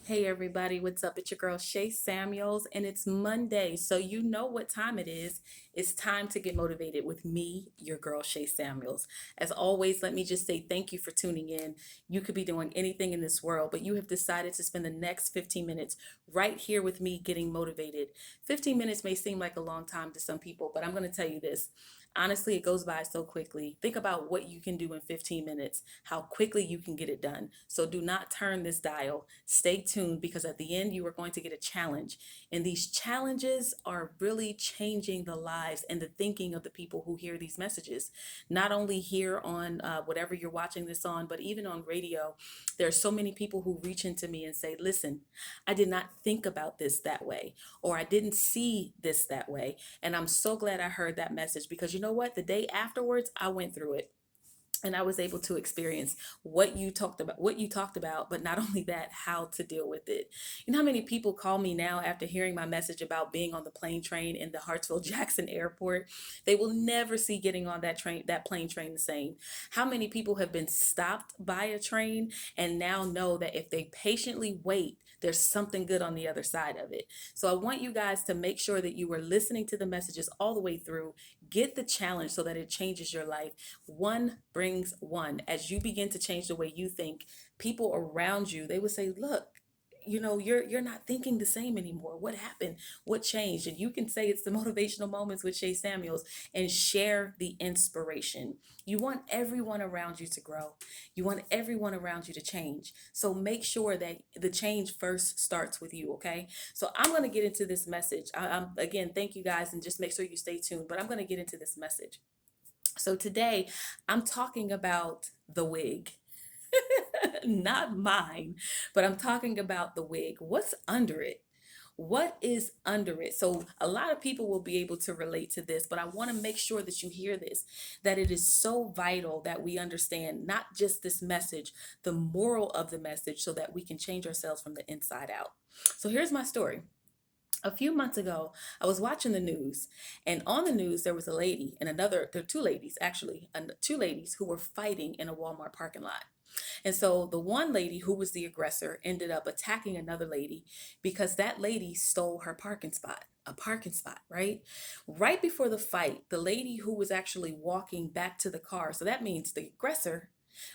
Hey everybody, what's up? It's your girl Shay Samuels, and it's Monday, so you know what time it is. It's time to get motivated with me, your girl Shay Samuels. As always, let me just say thank you for tuning in. You could be doing anything in this world, but you have decided to spend the next 15 minutes right here with me getting motivated. 15 minutes may seem like a long time to some people, but I'm going to tell you this. Honestly, it goes by so quickly. Think about what you can do in 15 minutes, how quickly you can get it done. So do not turn this dial. Stay tuned because at the end, you are going to get a challenge. And these challenges are really changing the lives and the thinking of the people who hear these messages. Not only here on whatever you're watching this on, but even on radio. There are so many people who reach into me and say, listen, I did not think about this that way, or I didn't see this that way. And I'm so glad I heard that message because you know what? The day afterwards, I went through it and I was able to experience what you talked about, but not only that, how to deal with it. You know how many people call me now after hearing my message about being on the plane train in the Hartsville Jackson Airport? They will never see getting on that plane train the same. How many people have been stopped by a train and now know that if they patiently wait, there's something good on the other side of it. So I want you guys to make sure that you are listening to the messages all the way through. Get the challenge so that it changes your life. One brings one. As you begin to change the way you think, people around you, they would say, look, you're not thinking the same anymore. What happened? What changed? And you can say it's the motivational moments with Shay Samuels and share the inspiration. You want everyone around you to grow. You want everyone around you to change. So make sure that the change first starts with you, okay? So I'm going to get into this message. Again, thank you guys, and just make sure you stay tuned. But I'm going to get into this message. So today I'm talking about the wig. Not mine, but I'm talking about the wig. What's under it? What is under it? So, a lot of people will be able to relate to this, but I want to make sure that you hear this, that it is so vital that we understand not just this message, the moral of the message, so that we can change ourselves from the inside out. So, here's my story. A few months ago, I was watching the news, and on the news, there was a lady and there are two ladies actually, and two ladies who were fighting in a Walmart parking lot. And so the one lady who was the aggressor ended up attacking another lady because that lady stole her parking spot. A parking spot, right? Right before the fight, the lady who was actually walking back to the car, so that means the aggressor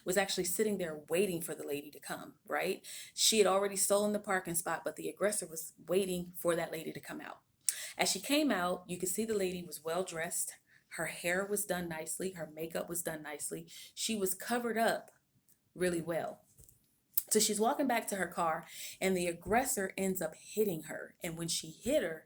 was actually sitting there waiting for the lady to come, right? She had already stolen the parking spot, but the aggressor was waiting for that lady to come out. As she came out, you could see the lady was well dressed. Her hair was done nicely, her makeup was done nicely. She was covered up really well. So she's walking back to her car, and the aggressor ends up hitting her. And when she hit her,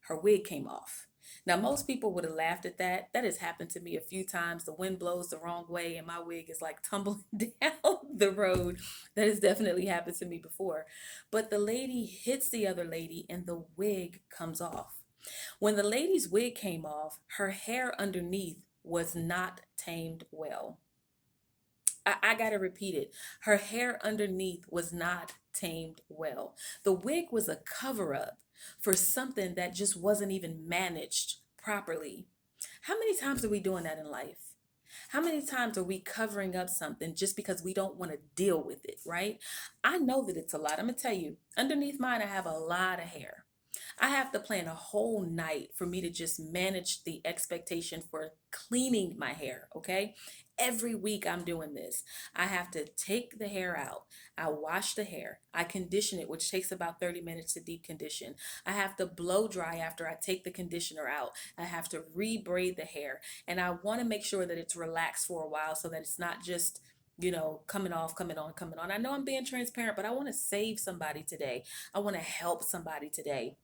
her wig came off. Now, most people would have laughed at that. That has happened to me a few times. The wind blows the wrong way, and my wig is like tumbling down the road. That has definitely happened to me before. But the lady hits the other lady, and the wig comes off. When the lady's wig came off, her hair underneath was not tamed well. I gotta repeat it. Her hair underneath was not tamed well. The wig was a cover up for something that just wasn't even managed properly. How many times are we doing that in life? How many times are we covering up something just because we don't want to deal with it, right? I know that it's a lot. I'm going to tell you, underneath mine, I have a lot of hair. I have to plan a whole night for me to just manage the expectation for cleaning my hair, okay? Every week I'm doing this. I have to take the hair out. I wash the hair. I condition it, which takes about 30 minutes to deep condition. I have to blow dry after I take the conditioner out. I have to re-braid the hair. And I want to make sure that it's relaxed for a while so that it's not just coming off, coming on, coming on. I know I'm being transparent, but I want to save somebody today. I want to help somebody today.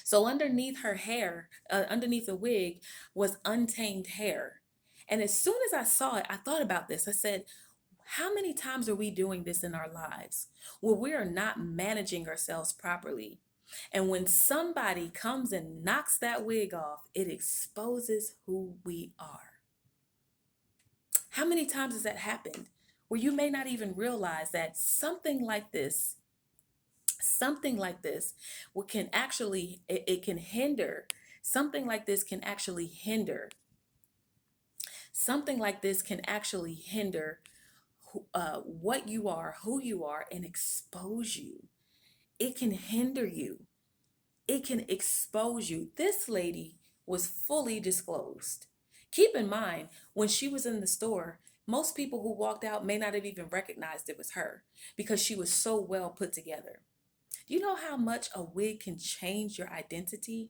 So underneath her hair, underneath the wig, was untamed hair. And as soon as I saw it, I thought about this. I said, how many times are we doing this in our lives where we are not managing ourselves properly? And when somebody comes and knocks that wig off, it exposes who we are. How many times has that happened where you may not even realize that something like this what can actually it can hinder something like this can actually hinder something like this can actually hinder what you are, who you are, and expose you. it can hinder you. It can expose you. This lady was fully disclosed. Keep in mind, when she was in the store, most people who walked out may not have even recognized it was her because she was so well put together. Do you know how much a wig can change your identity?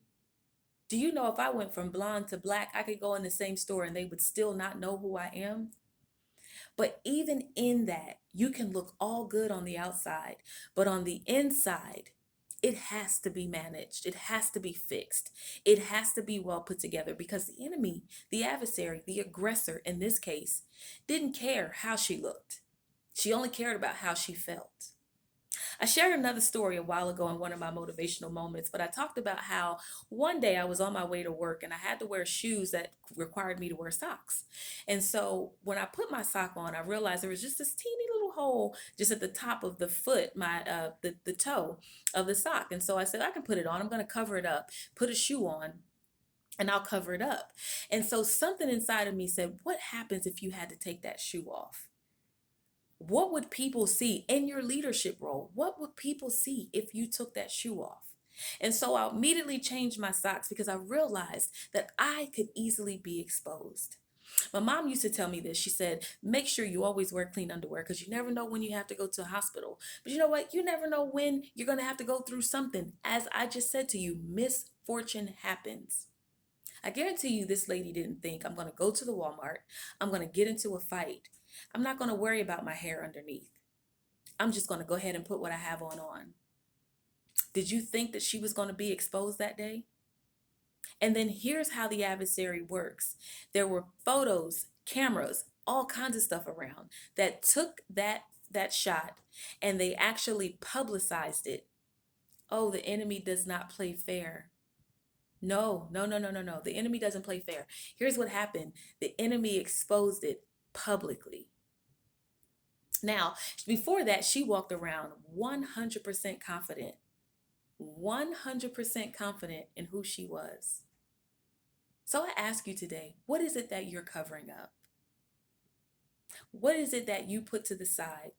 Do you know if I went from blonde to black, I could go in the same store and they would still not know who I am? But even in that, you can look all good on the outside, but on the inside, it has to be managed. It has to be fixed. It has to be well put together because the enemy, the adversary, the aggressor in this case, didn't care how she looked. She only cared about how she felt. I shared another story a while ago in one of my motivational moments, but I talked about how one day I was on my way to work and I had to wear shoes that required me to wear socks. And so when I put my sock on, I realized there was just this teeny little hole just at the top of the foot, the toe of the sock. And so I said, I can put it on. I'm going to cover it up, put a shoe on, and I'll cover it up. And so something inside of me said, what happens if you had to take that shoe off? What would people see in your leadership role? What would people see if you took that shoe off? And so I immediately changed my socks because I realized that I could easily be exposed. My mom used to tell me this. She said, make sure you always wear clean underwear because you never know when you have to go to a hospital. But you know what? You never know when you're going to have to go through something. As I just said to you, misfortune happens. I guarantee you this lady didn't think I'm going to go to the Walmart. I'm going to get into a fight. I'm not going to worry about my hair underneath. I'm just going to go ahead and put what I have on. Did you think that she was going to be exposed that day? And then here's how the adversary works. There were photos, cameras, all kinds of stuff around that took that shot and they actually publicized it. Oh, the enemy does not play fair. No, no, no, no, no, no. The enemy doesn't play fair. Here's what happened. The enemy exposed it publicly. Now, before that, she walked around 100% confident, 100% confident in who she was. So I ask you today, what is it that you're covering up? What is it that you put to the side?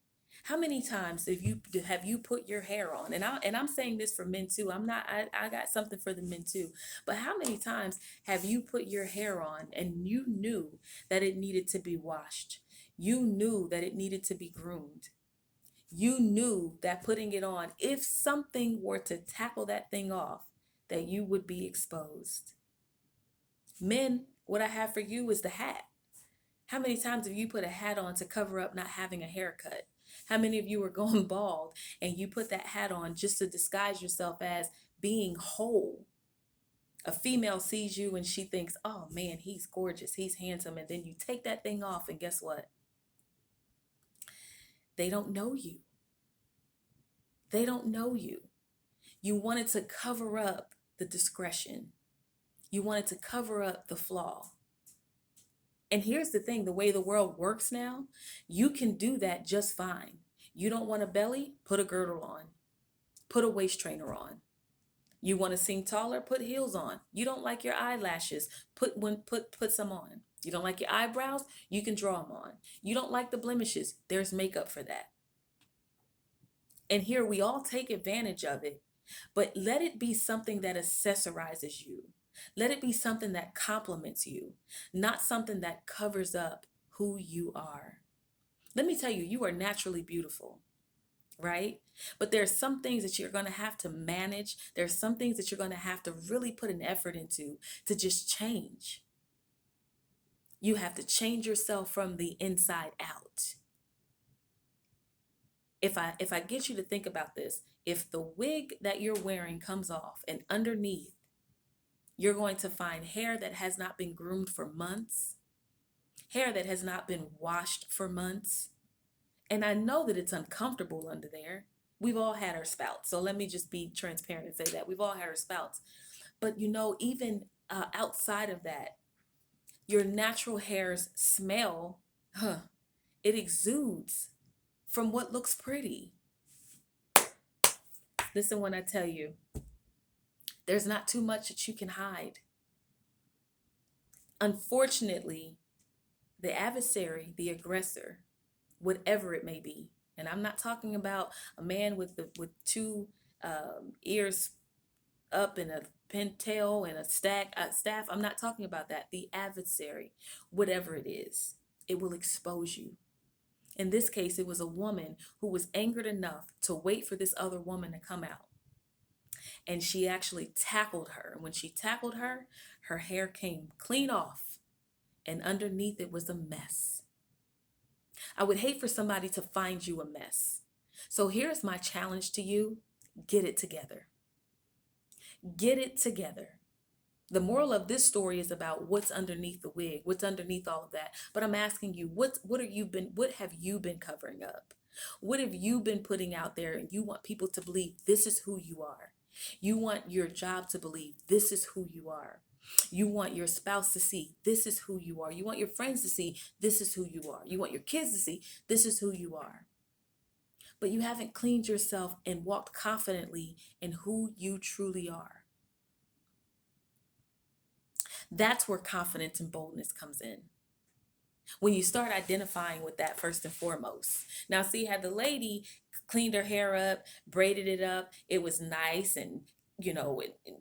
How many times have you put your hair on? And I'm saying this for men too. I got something for the men too. But how many times have you put your hair on and you knew that it needed to be washed? You knew that it needed to be groomed. You knew that putting it on, if something were to tackle that thing off, that you would be exposed. Men, what I have for you is the hat. How many times have you put a hat on to cover up not having a haircut? How many of you are going bald and you put that hat on just to disguise yourself as being whole? A female sees you and she thinks, oh man, he's gorgeous, he's handsome. And then you take that thing off and guess what? They don't know you. They don't know you. You wanted to cover up the discretion. You wanted to cover up the flaw. And here's the thing, the way the world works now, you can do that just fine. You don't want a belly? Put a girdle on. Put a waist trainer on. You want to seem taller? Put heels on. You don't like your eyelashes? Put some on. You don't like your eyebrows? You can draw them on. You don't like the blemishes? There's makeup for that. And here we all take advantage of it, but let it be something that accessorizes you. Let it be something that complements you, not something that covers up who you are. Let me tell you, you are naturally beautiful, right? But there's some things that you're going to have to manage. There's some things that you're going to have to really put an effort into to just change. You have to change yourself from the inside out. If I get you to think about this, if the wig that you're wearing comes off and underneath you're going to find hair that has not been groomed for months, hair that has not been washed for months. And I know that it's uncomfortable under there. We've all had our spouts. So let me just be transparent and say that we've all had our spouts. But you know, even outside of that, your natural hair's smell, it exudes from what looks pretty. Listen when I tell you, there's not too much that you can hide. Unfortunately, the adversary, the aggressor, whatever it may be, and I'm not talking about a man with two ears up in a pintail and a staff. I'm not talking about that. The adversary, whatever it is, it will expose you. In this case, it was a woman who was angered enough to wait for this other woman to come out. And she actually tackled her. And when she tackled her, her hair came clean off. And underneath it was a mess. I would hate for somebody to find you a mess. So here's my challenge to you: get it together. Get it together. The moral of this story is about what's underneath the wig, what's underneath all of that. But I'm asking you, what have you been covering up? What have you been putting out there, and you want people to believe this is who you are? You want your job to believe this is who you are. You want your spouse to see this is who you are. You want your friends to see this is who you are. You want your kids to see this is who you are. But you haven't cleaned yourself and walked confidently in who you truly are. That's where confidence and boldness comes in. When you start identifying with that first and foremost. Now, see, had the lady cleaned her hair up, braided it up, it was nice and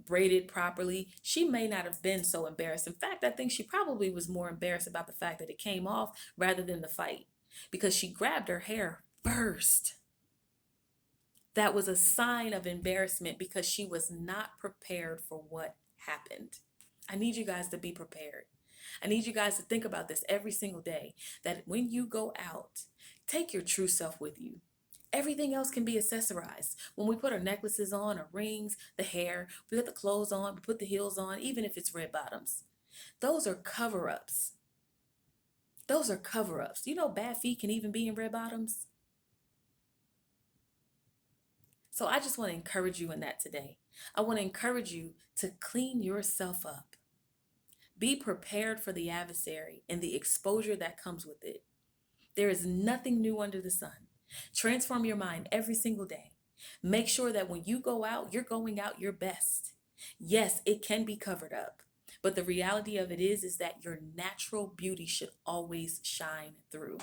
braided properly, she may not have been so embarrassed. In fact, I think she probably was more embarrassed about the fact that it came off rather than the fight, because she grabbed her hair first. That was a sign of embarrassment because she was not prepared for what happened. I need you guys to be prepared. I need you guys to think about this every single day, that when you go out, take your true self with you. Everything else can be accessorized. When we put our necklaces on, our rings, the hair, we put the clothes on, we put the heels on, even if it's red bottoms. Those are cover-ups. Those are cover-ups. You know, bad feet can even be in red bottoms. So I just want to encourage you in that today. I want to encourage you to clean yourself up. Be prepared for the adversary and the exposure that comes with it. There is nothing new under the sun. Transform your mind every single day. Make sure that when you go out, you're going out your best. Yes, it can be covered up, but the reality of it is that your natural beauty should always shine through.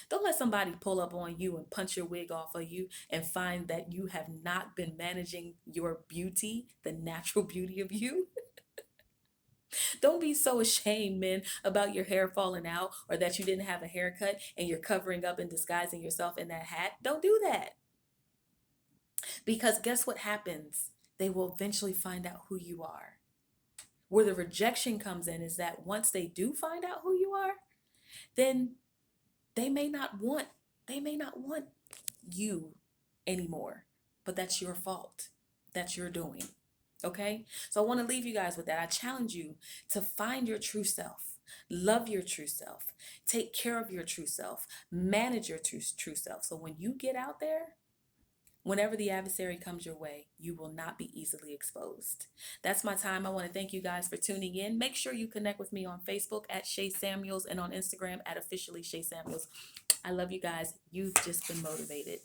Don't let somebody pull up on you and punch your wig off of you and find that you have not been managing your beauty, the natural beauty of you. Don't be so ashamed, men, about your hair falling out or that you didn't have a haircut and you're covering up and disguising yourself in that hat. Don't do that. Because guess what happens? They will eventually find out who you are. Where the rejection comes in is that once they do find out who you are, then they may not want you anymore. But that's your fault. That's your doing. Okay? So I want to leave you guys with that. I challenge you to find your true self. Love your true self. Take care of your true self. Manage your true self. So when you get out there, whenever the adversary comes your way, you will not be easily exposed. That's my time. I want to thank you guys for tuning in. Make sure you connect with me on Facebook at Shay Samuels and on Instagram at Officiallyshaysamuels. I love you guys. You've just been motivated.